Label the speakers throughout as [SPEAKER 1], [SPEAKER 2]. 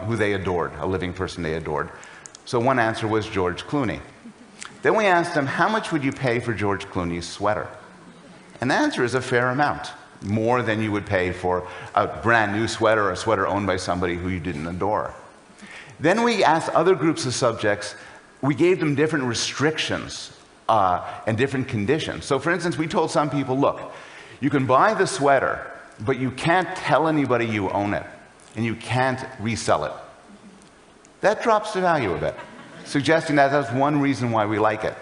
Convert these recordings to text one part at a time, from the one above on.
[SPEAKER 1] who they adored, a living person they adored. So one answer was George Clooney. Then we asked them, how much would you pay for George Clooney's sweater? And the answer is a fair amount, more than you would pay for a brand new sweater or a sweater owned by somebody who you didn't adore. Then we asked other groups of subjects, we gave them different restrictions and different conditions. So for instance, we told some people, look, you can buy the sweater, but you can't tell anybody you own it, and you can't resell it. That drops the value a bit, suggesting that that's one reason why we like it.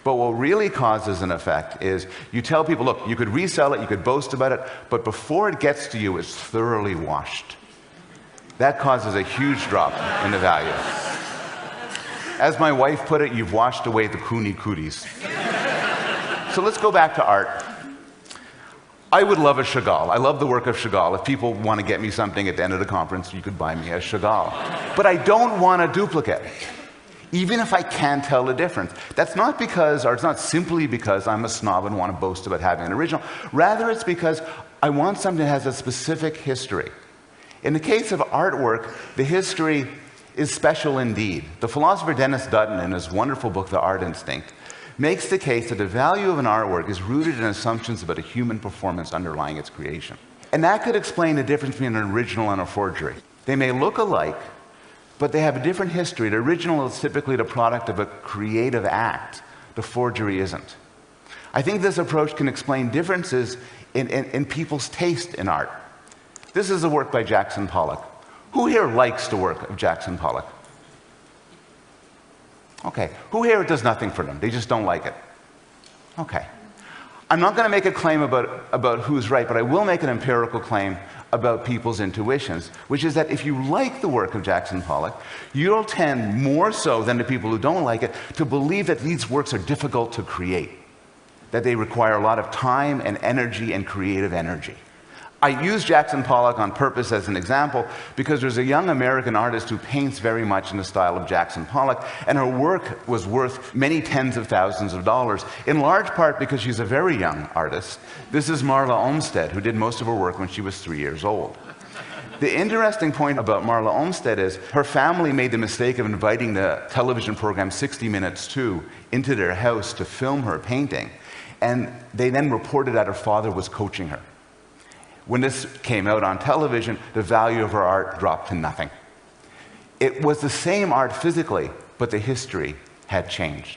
[SPEAKER 1] But what really causes an effect is you tell people, look, you could resell it, you could boast about it, but before it gets to you, it's thoroughly washed. That causes a huge drop in the value. As my wife put it, you've washed away the Clooney cooties. So let's go back to art. I would love a Chagall. I love the work of Chagall. If people want to get me something at the end of the conference, you could buy me a Chagall. But I don't want a duplicate, even if I can't tell the difference. That's not because, or it's not simply because I'm a snob and want to boast about having an original. Rather, it's because I want something that has a specific history. In the case of artwork, the history is special indeed. The philosopher Dennis Dutton, in his wonderful book, The Art Instinct, makes the case that the value of an artwork is rooted in assumptions about a human performance underlying its creation. And that could explain the difference between an original and a forgery. They may look alike, but they have a different history. The original is typically the product of a creative act. The forgery isn't. I think this approach can explain differences in people's taste in art. This is a work by Jackson Pollock. Who here likes the work of Jackson Pollock? Okay. Who here does nothing for them? They just don't like it. Okay. I'm not going to make a claim about who's right, but I will make an empirical claim about people's intuitions, which is that if you like the work of Jackson Pollock, you'll tend more so than the people who don't like it to believe that these works are difficult to create, that they require a lot of time and energy and creative energy. I use Jackson Pollock on purpose as an example because there's a young American artist who paints very much in the style of Jackson Pollock, and her work was worth many tens of thousands of dollars, in large part because she's a very young artist. This is Marla Olmsted, who did most of her work when she was 3 years old. The interesting point about Marla Olmsted is her family made the mistake of inviting the television program 60 Minutes 2 into their house to film her painting, and they then reported that her father was coaching her. When this came out on television, the value of her art dropped to nothing. It was the same art physically, but the history had changed.